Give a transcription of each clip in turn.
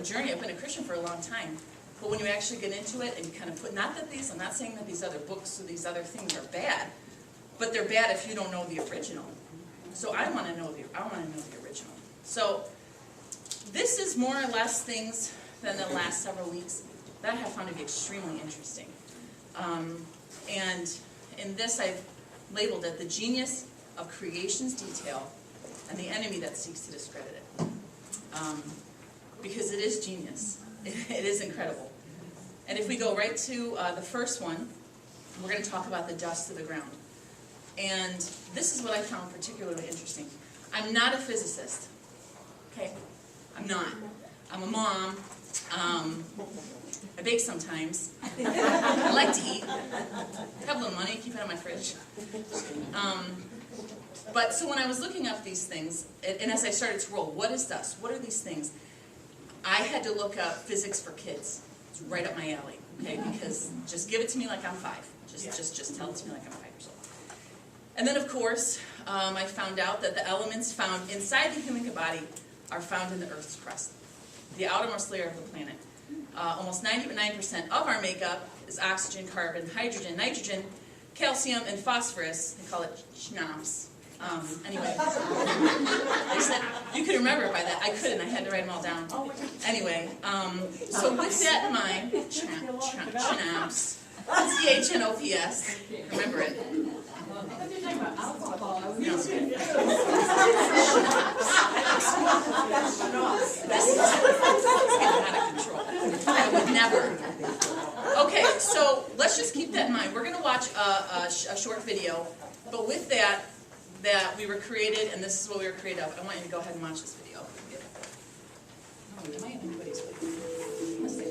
journey. I've been a Christian for a long time. But when you actually get into it and kind of put, not that these, I'm not saying that these other books or these other things are bad, but they're bad if you don't know the original. So I want to know the original. So this is more or less things than the last several weeks that I have found to be extremely interesting. And in this I've labeled it the genius of creation's detail and the enemy that seeks to discredit it. Because it is genius. It is incredible. And if we go right to the first one, we're going to talk about the dust of the ground. And this is what I found particularly interesting. I'm not a physicist. Okay? I'm not. I'm a mom. I bake sometimes. I like to eat. I have a little money, keep it in my fridge. But so when I was looking up these things, and as I started to roll, what is dust? What are these things? I had to look up physics for kids. It's right up my alley, okay? Because just give it to me like I'm 5. Just tell it to me like I'm 5 years old. And then, of course, I found out that the elements found inside the human body are found in the Earth's crust, the outermost layer of the planet. Almost 99% of our makeup is oxygen, carbon, hydrogen, nitrogen, calcium, and phosphorus. They call it schnapps. Anyway, I said you could remember it by that. I couldn't. I had to write them all down. Anyway, so with that in mind, schnapps, C-H-N-O-P-S. Remember it. This is getting out of control. I would never. Okay, so let's just keep that in mind. We're going to watch a short video, but with that we were created, and this is what we were created of. I want you to go ahead and watch this video. Oh, am I in anybody's way? Let's see.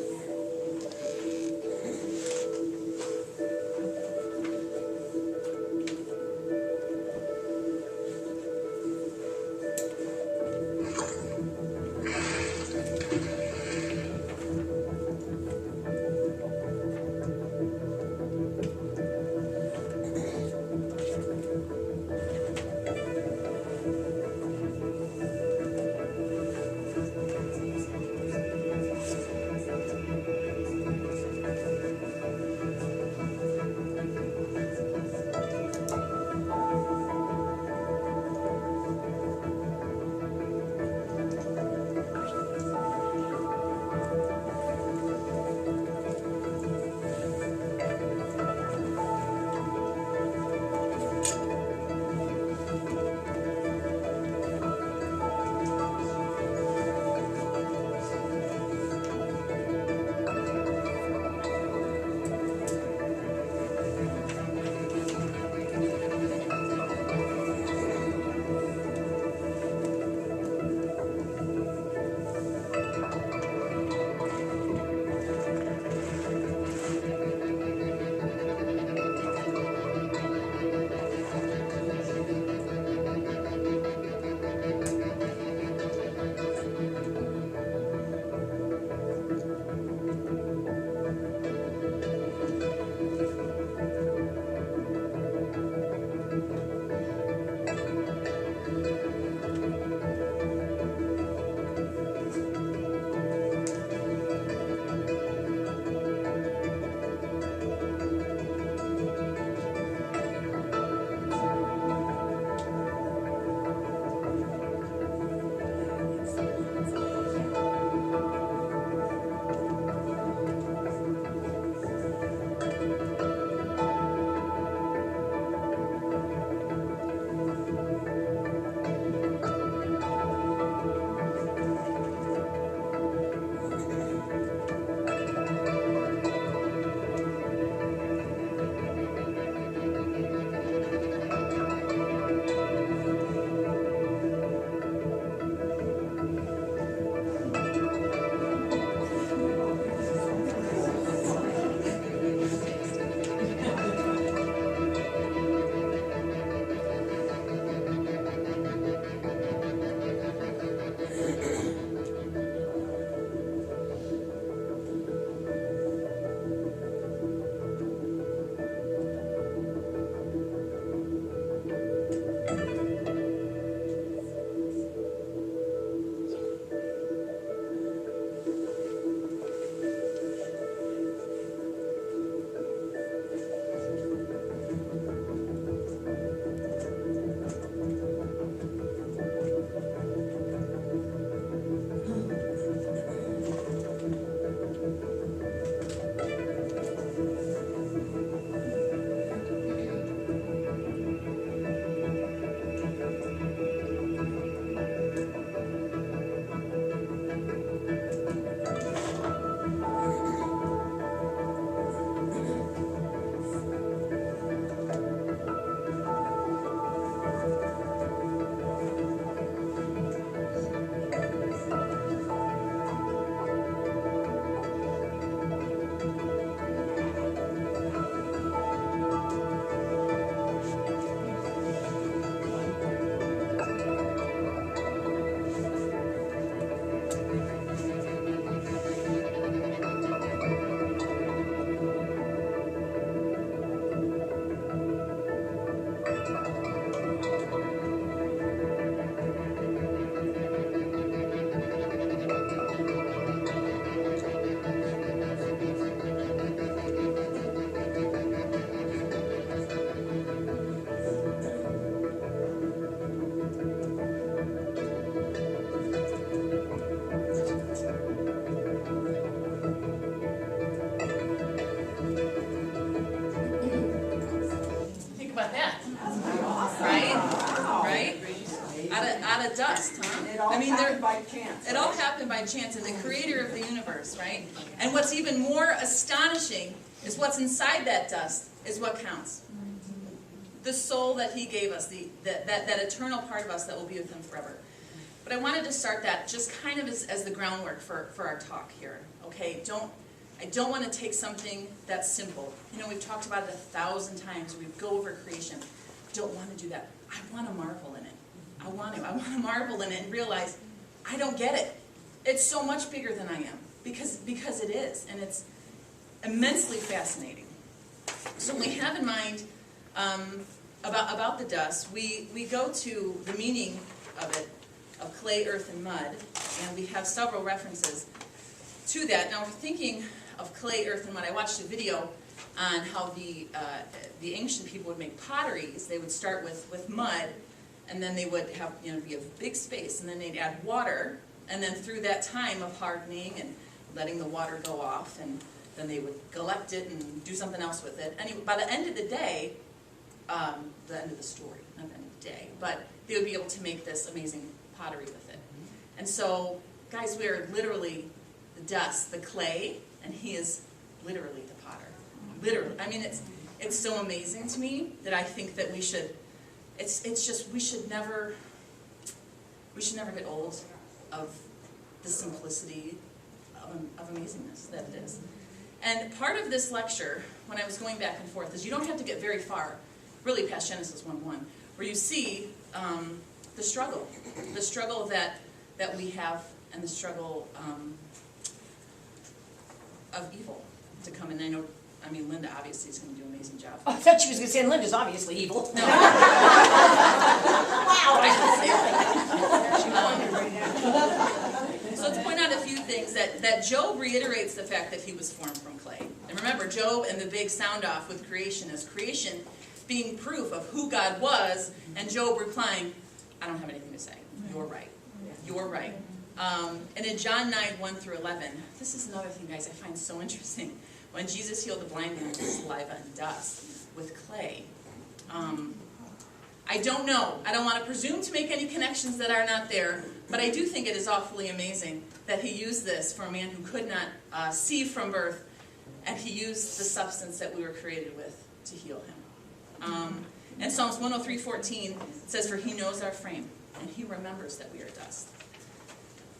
by chance, and the creator of the universe, right? And what's even more astonishing is what's inside that dust is what counts. The soul that he gave us, that eternal part of us that will be with him forever. But I wanted to start that just kind of as the groundwork for our talk here, okay? I don't want to take something that's simple. You know, we've talked about it 1,000 times. We go over creation. Don't want to do that. I want to marvel in it. I want to marvel in it and realize I don't get it. It's so much bigger than I am because it is, and it's immensely fascinating. So we have in mind about the dust. We go to the meaning of it, of clay, earth, and mud, and we have several references to that. Now, thinking of clay, earth, and mud, I watched a video on how the ancient people would make potteries. They would start with mud, and then they would have, be a big space, and then they'd add water, and then through that time of hardening and letting the water go off, and then they would collect it and do something else with it. Anyway, by the end of the day, the end of the story, not the end of the day, but they would be able to make this amazing pottery with it. And so, guys, we are literally the dust, the clay, and he is literally the potter. Literally. I mean, it's so amazing to me that I think that we should, we should never get old of the simplicity of amazingness that it is. And part of this lecture, when I was going back and forth, is you don't have to get very far, really past Genesis 1:1, where you see the struggle that we have, and the struggle of evil to come in. I mean, Linda obviously is going to do an amazing job. Oh, I thought she was going to say Linda's obviously evil. No. Wow. I didn't say that. So let's point out a few things that Job reiterates the fact that he was formed from clay. And remember, Job and the big sound off with creation is creation being proof of who God was, and Job replying, I don't have anything to say. You're right. You're right. And in John 9:1-11, this is another thing, guys, I find so interesting. When Jesus healed the blind man with saliva and dust, with clay. I don't know. I don't want to presume to make any connections that are not there, but I do think it is awfully amazing that he used this for a man who could not see from birth, and he used the substance that we were created with to heal him. And Psalms 103:14 says, for he knows our frame, and he remembers that we are dust.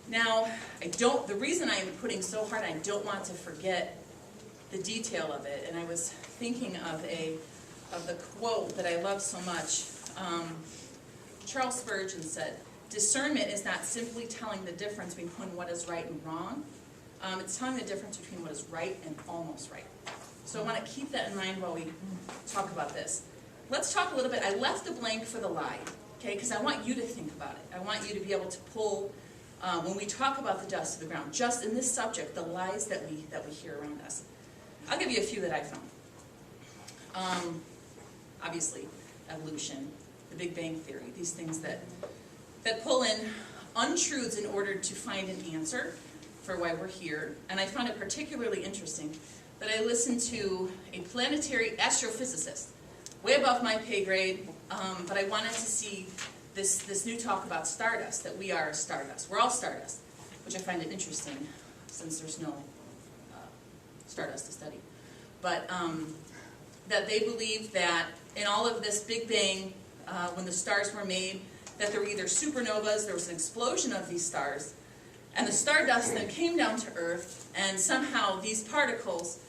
Now, the reason I am putting so hard, I don't want to forget the detail of it, and I was thinking of the quote that I love so much. Charles Spurgeon said, discernment is not simply telling the difference between what is right and wrong. It's telling the difference between what is right and almost right. So I want to keep that in mind while we talk about this. Let's talk a little bit. I left a blank for the lie, okay, because I want you to think about it. I want you to be able to pull, when we talk about the dust of the ground, just in this subject, the lies that we hear around us. I'll give you a few that I found. Obviously, evolution, the Big Bang Theory, these things that pull in untruths in order to find an answer for why we're here. And I found it particularly interesting that I listened to a planetary astrophysicist, way above my pay grade, but I wanted to see this new talk about stardust, that we are stardust. We're all stardust, which I find it interesting since there's no stardust to study. But that they believe that in all of this Big Bang, when the stars were made, that there were either supernovas, there was an explosion of these stars, and the stardust then came down to Earth, and somehow these particles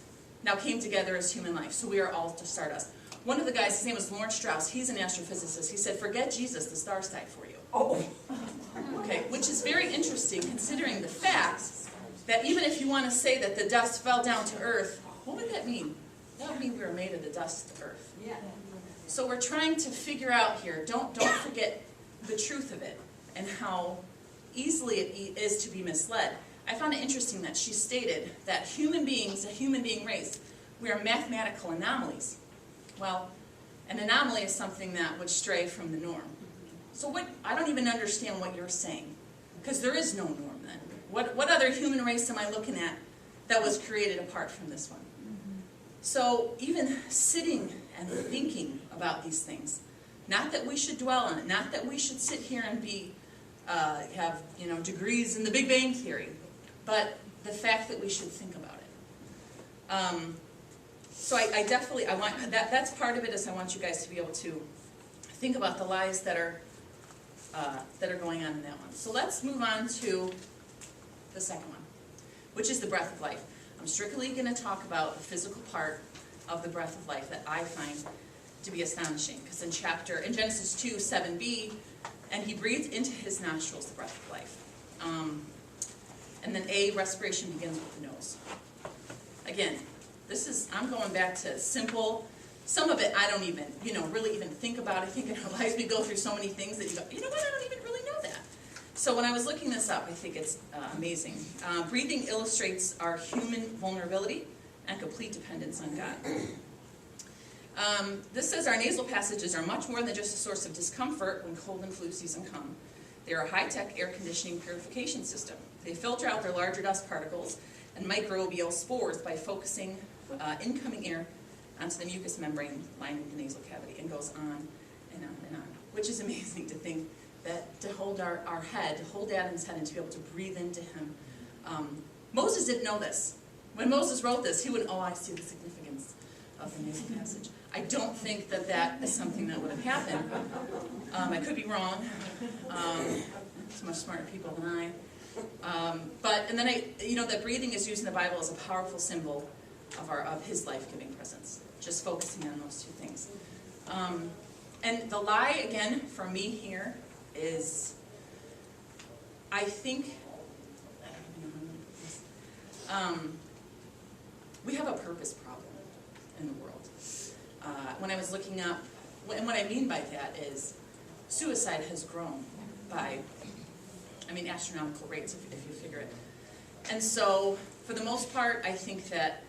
now came together as human life. So we are all just stardust. One of the guys, his name was Lawrence Strauss, he's an astrophysicist. He said, forget Jesus, the stars died for you. Oh. Okay, which is very interesting considering the fact that even if you want to say that the dust fell down to Earth, what would that mean? That would mean we were made of the dust of Earth. Yeah. So we're trying to figure out here, don't forget the truth of it and how easily it is to be misled. I found it interesting that she stated that human beings, a human being race, we are mathematical anomalies. Well, an anomaly is something that would stray from the norm. So I don't even understand what you're saying, because there is no norm then. What other human race am I looking at that was created apart from this one? So even sitting and thinking about these things, not that we should dwell on it, not that we should sit here and be have, you know, degrees in the Big Bang Theory, but the fact that we should think about it. So I definitely, I want, that's part of it, is I want you guys to be able to think about the lies that are going on in that one. So let's move on to the second one, which is the breath of life. I'm strictly going to talk about the physical part of the breath of life that I find to be astonishing, because in Genesis 2:7b, and he breathed into his nostrils the breath of life. And then respiration begins with the nose. Again, I'm going back to simple. Some of it I don't even, really even think about. I think in our lives we go through so many things that you go, you know what, I don't even really know that. So when I was looking this up, I think it's amazing. Breathing illustrates our human vulnerability and complete dependence on God. This says our nasal passages are much more than just a source of discomfort when cold and flu season come. They are a high-tech air conditioning purification system. They filter out their larger dust particles and microbial spores by focusing incoming air onto the mucous membrane lining the nasal cavity, and goes on and on and on. Which is amazing to think that to hold our head, to hold Adam's head and to be able to breathe into him. Moses didn't know this. When Moses wrote this, he would, I see the significance of the nasal passage. I don't think that is something that would have happened. I could be wrong. It's much smarter people than I. That breathing is used in the Bible as a powerful symbol of his life-giving presence. Just focusing on those two things. And the lie, again, for me here is, I think, we have a purpose problem in the world. When I was looking up, and what I mean by that is, suicide has grown by, astronomical rates, if you figure it. And so, for the most part, I think that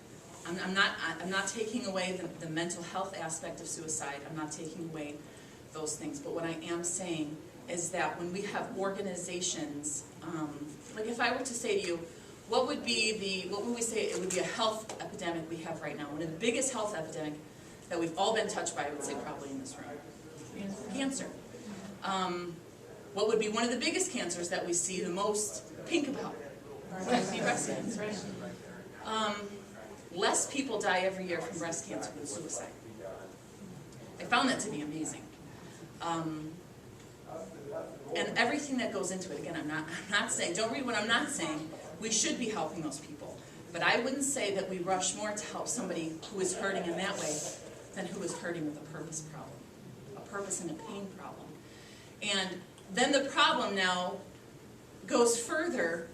I'm not taking away the mental health aspect of suicide. I'm not taking away those things. But what I am saying is that when we have organizations, like if I were to say to you, what would we say it would be a health epidemic we have right now? One of the biggest health epidemic that we've all been touched by, I would say probably in this room. Cancer. What would be one of the biggest cancers that we see the most pink about? Breast cancer. Less people die every year from breast cancer than suicide. I found that to be amazing. And everything that goes into it, again, I'm not saying, don't read what I'm not saying, we should be helping those people. But I wouldn't say that we rush more to help somebody who is hurting in that way than who is hurting with a purpose problem, a purpose and a pain problem. And then the problem now goes further,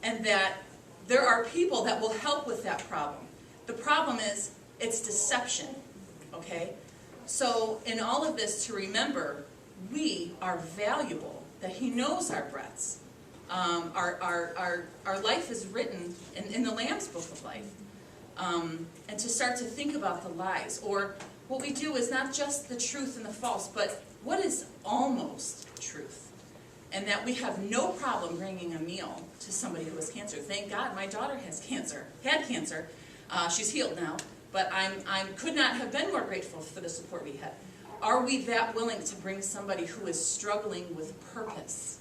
and that there are people that will help with that problem. The problem is, it's deception, okay? So in all of this, to remember, we are valuable, that He knows our breaths. Our life is written in the Lamb's Book of Life. And to start to think about the lies, or what we do is not just the truth and the false, but what is almost truth. And that we have no problem bringing a meal to somebody who has cancer. Thank God my daughter had cancer. She's healed now, but I could not have been more grateful for the support we had. Are we that willing to bring somebody who is struggling with purpose?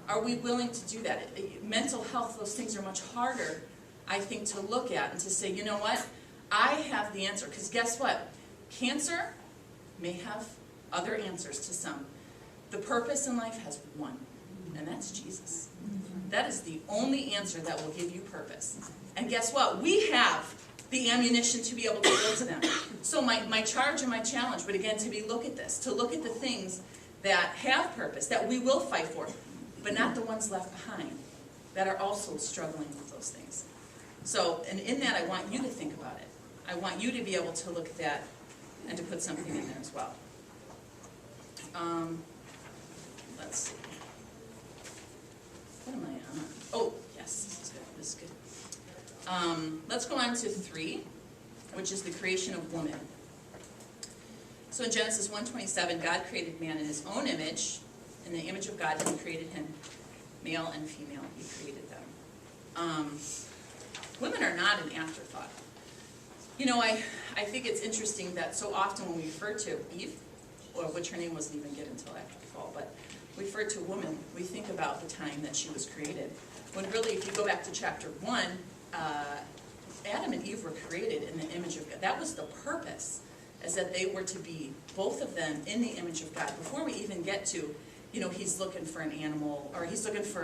Are we willing to do that? Mental health, those things are much harder, I think, to look at and to say, you know what? I have the answer. Because guess what? Cancer may have other answers to some. The purpose in life has one, and that's Jesus. That is the only answer that will give you purpose. And guess what? We have the ammunition to be able to go to them. So my charge and my challenge would again to look at this, to look at the things that have purpose, that we will fight for, but not the ones left behind that are also struggling with those things. So, and in that I want you to think about it. I want you to be able to look at that and to put something in there as well. Let's see. What am I on? Oh, yes, this is good. This is good. Let's go on to 3, which is the creation of woman. So in Genesis 1:27, God created man in His own image. In the image of God, He created him. Male and female, He created them. Women are not an afterthought. You know, I think it's interesting that so often when we refer to Eve, or which her name wasn't even given until after the fall, but refer to woman, we think about the time that she was created. When really, if you go back to chapter 1, Adam and Eve were created in the image of God. That was the purpose, is that they were to be, both of them, in the image of God. Before we even get to, he's looking for an animal, or he's looking for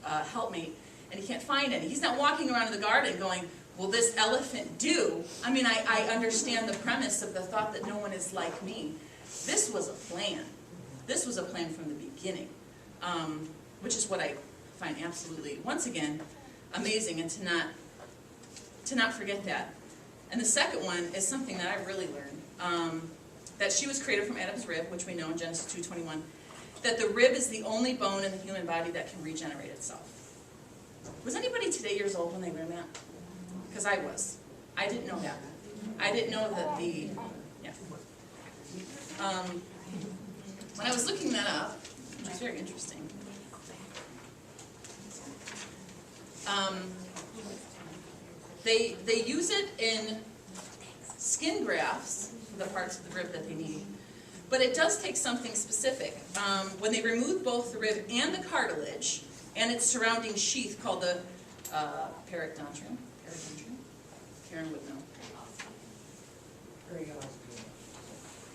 a helpmate, and he can't find any. He's not walking around in the garden going, will this elephant do? I mean, I understand the premise of the thought that no one is like me. This was a plan. This was a plan from the beginning, which is what I find absolutely, once again, amazing, and to not forget that. And the second one is something that I really learned, that she was created from Adam's rib, which we know in Genesis 2:21, that the rib is the only bone in the human body that can regenerate itself. Was anybody today years old when they learned that? Because I was. I didn't know that. I didn't know that when I was looking that up, which was very interesting, they use it in skin grafts, the parts of the rib that they need. But it does take something specific. When they remove both the rib and the cartilage, and its surrounding sheath called the periodontium. Karen would know.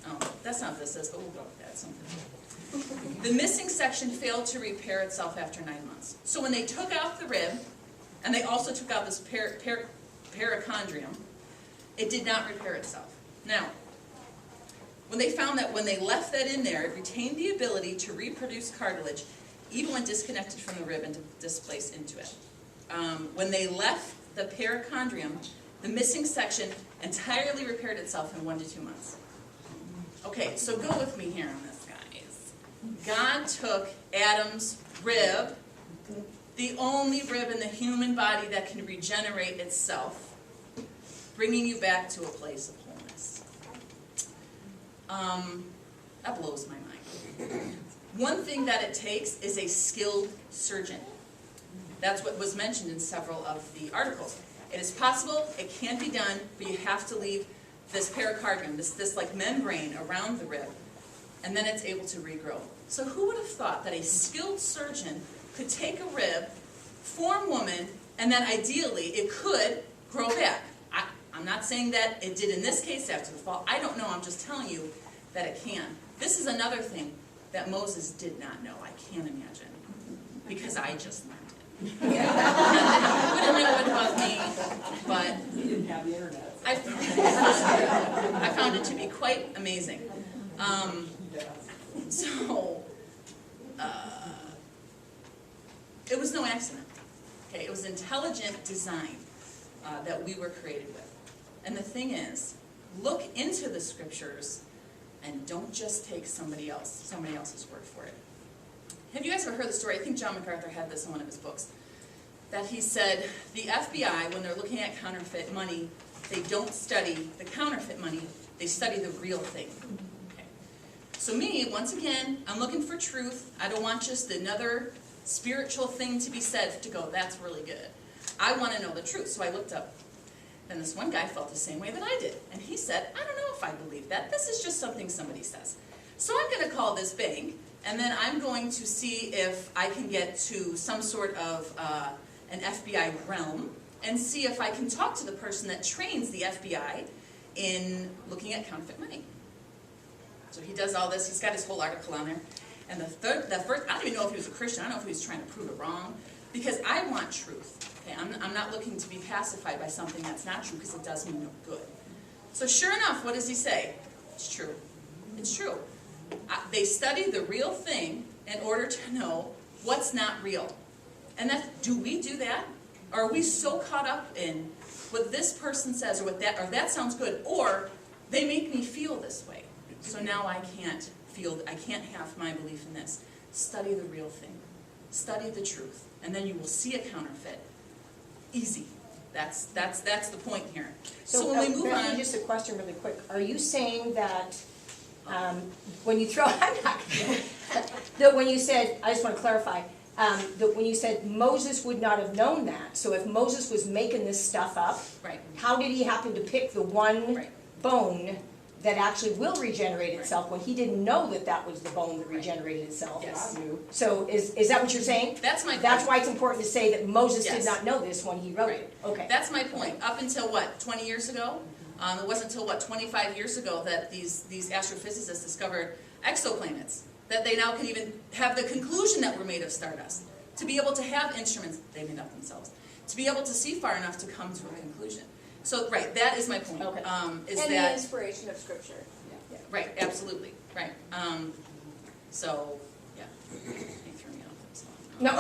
Oh, that's not what this is, but we'll go with that. Something. The missing section failed to repair itself after 9 months. So when they took out the rib, and they also took out this perichondrium, it did not repair itself. Now, when they found that when they left that in there, it retained the ability to reproduce cartilage, even when disconnected from the rib and displaced into it. When they left the perichondrium, the missing section entirely repaired itself in 1 to 2 months. Okay, so go with me here on this, guys. God took Adam's rib, the only rib in the human body that can regenerate itself, bringing you back to a place of wholeness. That blows my mind. One thing that it takes is a skilled surgeon. That's what was mentioned in several of the articles. It is possible, it can be done, but you have to leave this pericardium, this like membrane around the rib, and then it's able to regrow. So who would have thought that a skilled surgeon could take a rib, form woman, and then ideally it could grow back? I'm not saying that it did in this case after the fall. I don't know, I'm just telling you that it can. This is another thing that Moses did not know, I can't imagine, because I just learned it. Wouldn't know it about me, but You didn't have the internet. I found it to be quite amazing. It was no accident. Okay, it was intelligent design that we were created with. And the thing is, look into the scriptures and don't just take somebody else's word for it. Have you guys ever heard the story? I think John MacArthur had this in one of his books. That he said the FBI, when they're looking at counterfeit money, they don't study the counterfeit money, they study the real thing. Okay. So me, once again, I'm looking for truth. I don't want just another spiritual thing to be said to go, that's really good. I want to know the truth. So I looked up. And this one guy felt the same way that I did. And he said, I don't know if I believe that. This is just something somebody says. So I'm going to call this bank, and then I'm going to see if I can get to some sort of an FBI realm and see if I can talk to the person that trains the FBI in looking at counterfeit money. So he does all this. He's got his whole article on there. And the first, I don't even know if he was a Christian. I don't know if he was trying to prove it wrong, because I want truth. Okay, I'm not looking to be pacified by something that's not true, because it does me no good. So sure enough, what does he say? It's true. It's true. They study the real thing in order to know what's not real. And do we do that? Or are we so caught up in what this person says, or that sounds good, or they make me feel this way, so now I can't have my belief in this. Study the real thing. Study the truth. And then you will see a counterfeit. Easy. That's the point here. So when we move Bethany, on, just a question really quick. Are you saying that when you throw, that when you said, I just want to clarify, that when you said Moses would not have known that, so if Moses was making this stuff up, right. how did he happen to pick the one Right. bone that actually will regenerate itself, when he didn't know that that was the bone that regenerated itself. Yes. So is that what you're saying? That's my point. That's why it's important to say that Moses did Yes. not know this when he wrote Right. it. Okay. That's my point. Up until what, 20 years ago? It wasn't until what, 25 years ago that these astrophysicists discovered exoplanets, that they now can even have the conclusion that we're made of stardust. To be able to have instruments, they made up themselves, to be able to see far enough to come to a conclusion. So, right, that is my point. Okay. Is And that, the inspiration of scripture. Yeah. right, absolutely, right. So, yeah, you threw me off that song. No.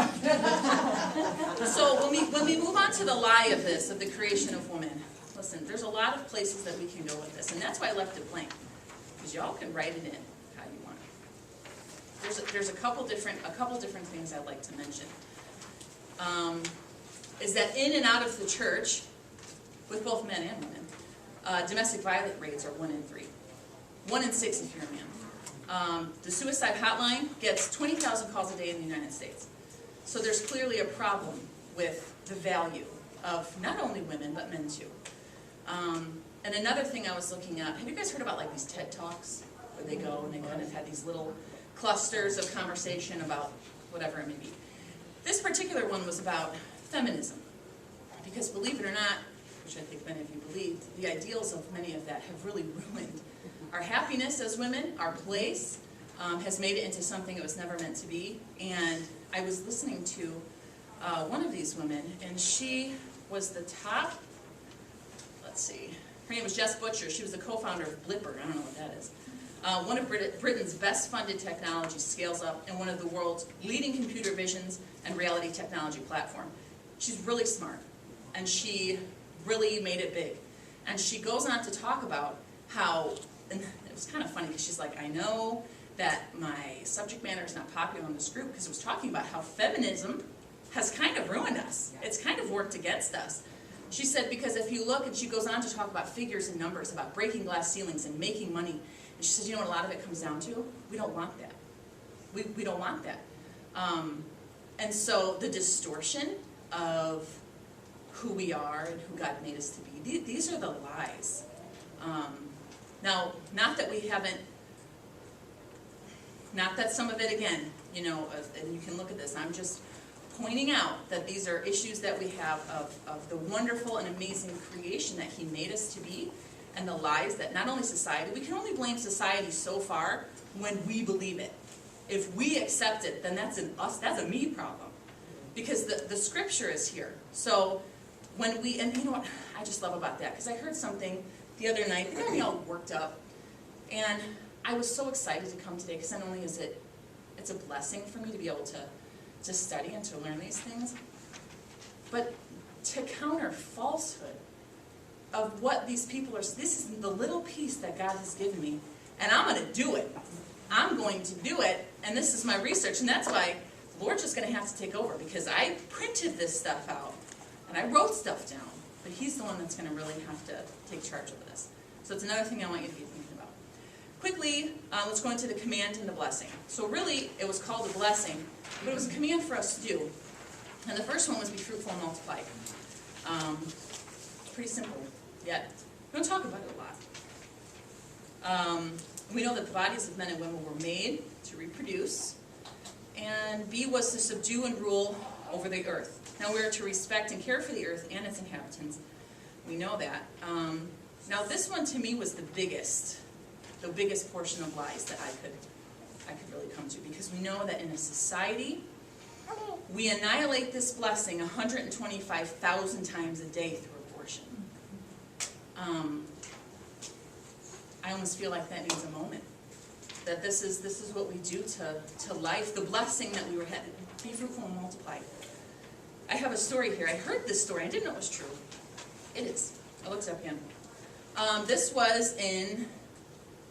So when we move on to the lie of this, of the creation of woman, listen, there's a lot of places that we can go with this, and that's why I left it blank, because y'all can write it in how you want. There's a couple different things I'd like to mention. Is that in and out of the church, with both men and women, domestic violence rates are 1 in 3, 1 in 6 if you're a man. The suicide hotline gets 20,000 calls a day in the United States. So there's clearly a problem with the value of not only women, but men too. And another thing I was looking at, have you guys heard about like these TED Talks, where they go and they kind of have these little clusters of conversation about whatever it may be? This particular one was about feminism, because believe it or not, which I think many of you believe, the ideals of many of that have really ruined our happiness as women, our place, has made it into something it was never meant to be. And I was listening to one of these women, and she was the top, let's see, her name was Jess Butcher. She was the co-founder of Blipper. I don't know what that is. One of Britain's best funded technology scales up, and one of the world's leading computer visions and reality technology platform. She's really smart, and she really made it big. And she goes on to talk about how, and it was kind of funny because she's like, I know that my subject matter is not popular on this group, because it was talking about how feminism has kind of ruined us. It's kind of worked against us. She said, because if you look, and she goes on to talk about figures and numbers, about breaking glass ceilings and making money. And she says, you know what a lot of it comes down to? We don't want that. We don't want that. And so the distortion of who we are and who God made us to be, these are the lies. Now, not that we haven't, not that some of it, again, you know, and you can look at this, I'm just pointing out that these are issues that we have of the wonderful and amazing creation that He made us to be, and the lies that not only society, we can only blame society so far when we believe it. If we accept it, then that's an us, that's a me problem. Because the scripture is here. So when we, and you know what I just love about that, because I heard something the other night that got me all worked up, and I was so excited to come today, because not only is it's a blessing for me to be able to study and to learn these things, but to counter falsehood of what these people are, this is the little piece that God has given me, and I'm going to do it. I'm going to do it, and this is my research, and that's why the Lord's just going to have to take over, because I printed this stuff out, and I wrote stuff down, but He's the one that's going to really have to take charge of this. So it's another thing I want you to be thinking about. Quickly, let's go into the command and the blessing. So really, it was called a blessing, but it was a command for us to do. And the first one was be fruitful and multiply. Pretty simple, yet we don't talk about it a lot. We know that the bodies of men and women were made to reproduce, and B was to subdue and rule over the earth. Now we are to respect and care for the earth and its inhabitants. We know that. Now this one to me was the biggest portion of lies that I could really come to, because we know that in a society, we annihilate this blessing 125,000 times a day through abortion. I almost feel like that needs a moment. That this is what we do to life, the blessing that we were having. Be fruitful and multiply. I have a story here. I heard this story. I didn't know it was true. It is. I looked it up again. This was in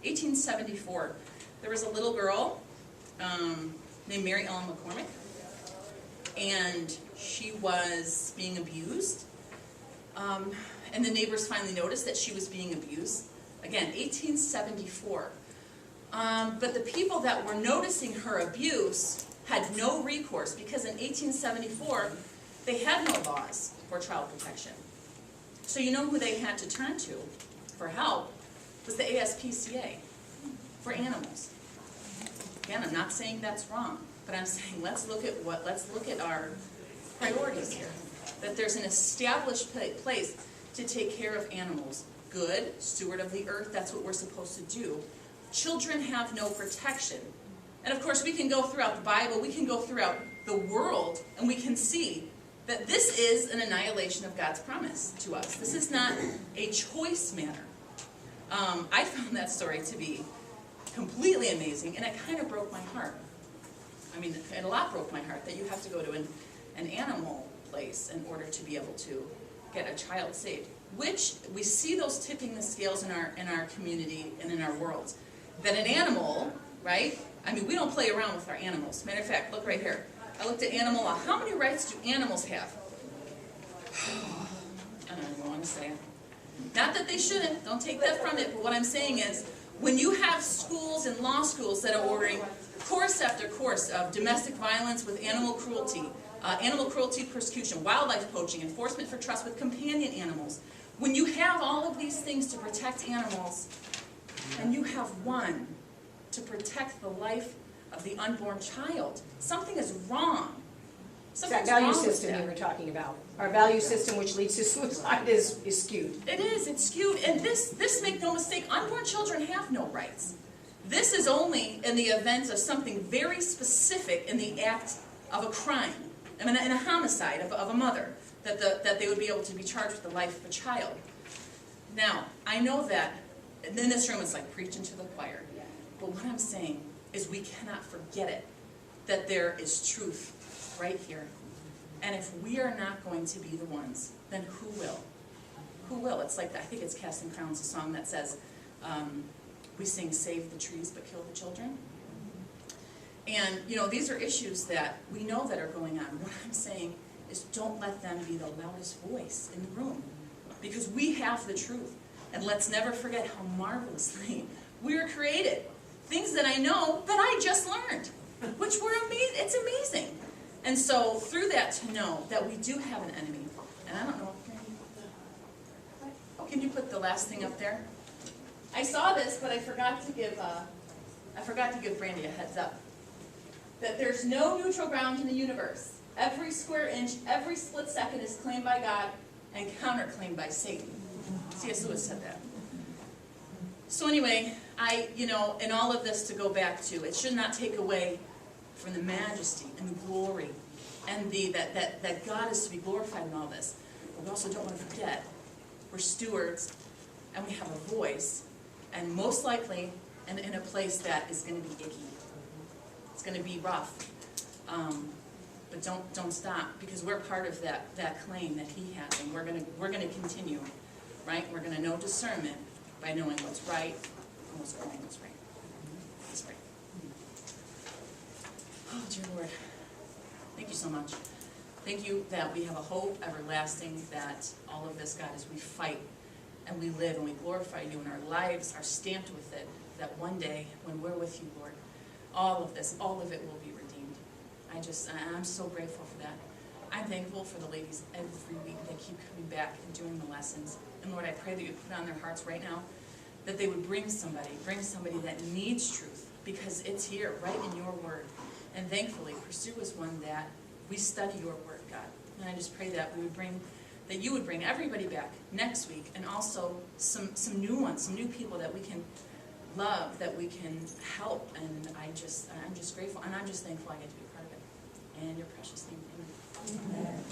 1874. There was a little girl named Mary Ellen McCormick, and she was being abused. And the neighbors finally noticed that she was being abused. Again, 1874. But the people that were noticing her abuse had no recourse, because in 1874, they had no laws for child protection. So you know who they had to turn to for help? was the ASPCA for animals. Again, I'm not saying that's wrong, but I'm saying let's look at our priorities here. That there's an established place to take care of animals. Good, steward of the earth, that's what we're supposed to do. Children have no protection. And of course we can go throughout the Bible, we can go throughout the world, and we can see that this is an annihilation of God's promise to us. This is not a choice matter. I found that story to be completely amazing, and it kind of broke my heart. I mean, it a lot broke my heart that you have to go to an animal place in order to be able to get a child saved. Which, we see those tipping the scales in our community and in our worlds. That an animal, right? I mean, we don't play around with our animals. Matter of fact, look right here. I looked at animal law. How many rights do animals have? I don't even want to say it. Not that they shouldn't, don't take that from it, but what I'm saying is, when you have schools and law schools that are ordering course after course of domestic violence with animal cruelty persecution, wildlife poaching, enforcement for trust with companion animals, when you have all of these things to protect animals, and you have one to protect the life of the unborn child, something is wrong. It's that Something's value wrong with system that. you were talking about. Our value system, which leads to suicide, is skewed. It is, it's skewed, and this make no mistake, unborn children have no rights. This is only in the event of something very specific in the act of a crime, I mean, in a homicide of a mother, that they would be able to be charged with the life of a child. Now, I know that in this room it's like preaching to the choir, but what I'm saying is we cannot forget it, that there is truth right here. And if we are not going to be the ones, then who will? Who will? It's like, I think it's Casting Crowns, a song that says, we sing, save the trees but kill the children. And, you know, these are issues that we know that are going on. What I'm saying is don't let them be the loudest voice in the room, because we have the truth. And let's never forget how marvelously we were created. Things that I know that I just learned, which were amazing. It's amazing. And so through that, to know that we do have an enemy. And I don't know, can you put the last thing up there? I saw this, but I forgot to give Brandy a heads up. That there's no neutral ground in the universe. Every square inch, every split second is claimed by God and counterclaimed by Satan. C.S. Lewis said that. So anyway, in all of this, to go back to, it should not take away from the majesty and the glory and that God is to be glorified in all this. But we also don't want to forget, we're stewards and we have a voice, and most likely in a place that is going to be icky. It's going to be rough. But don't stop, because we're part of that claim that he has, and we're going to continue, right? We're going to know discernment by knowing what's right and what's wrong, what's right. Let's pray. Oh, dear Lord, thank you so much. Thank you that we have a hope everlasting, that all of this, God, as we fight and we live and we glorify you, and our lives are stamped with it, that one day when we're with you, Lord, all of this, all of it will be redeemed. I'm so grateful for that. I'm thankful for the ladies every week that keep coming back and doing the lessons. And Lord, I pray that you put on their hearts right now that they would bring somebody that needs truth, because it's here, right in your word. And thankfully, Pursue is one that we study your word, God. And I just pray that you would bring everybody back next week, and also some new ones, some new people that we can love, that we can help. And I'm just grateful, and I'm just thankful I get to be part of it. In your precious name, amen. Amen.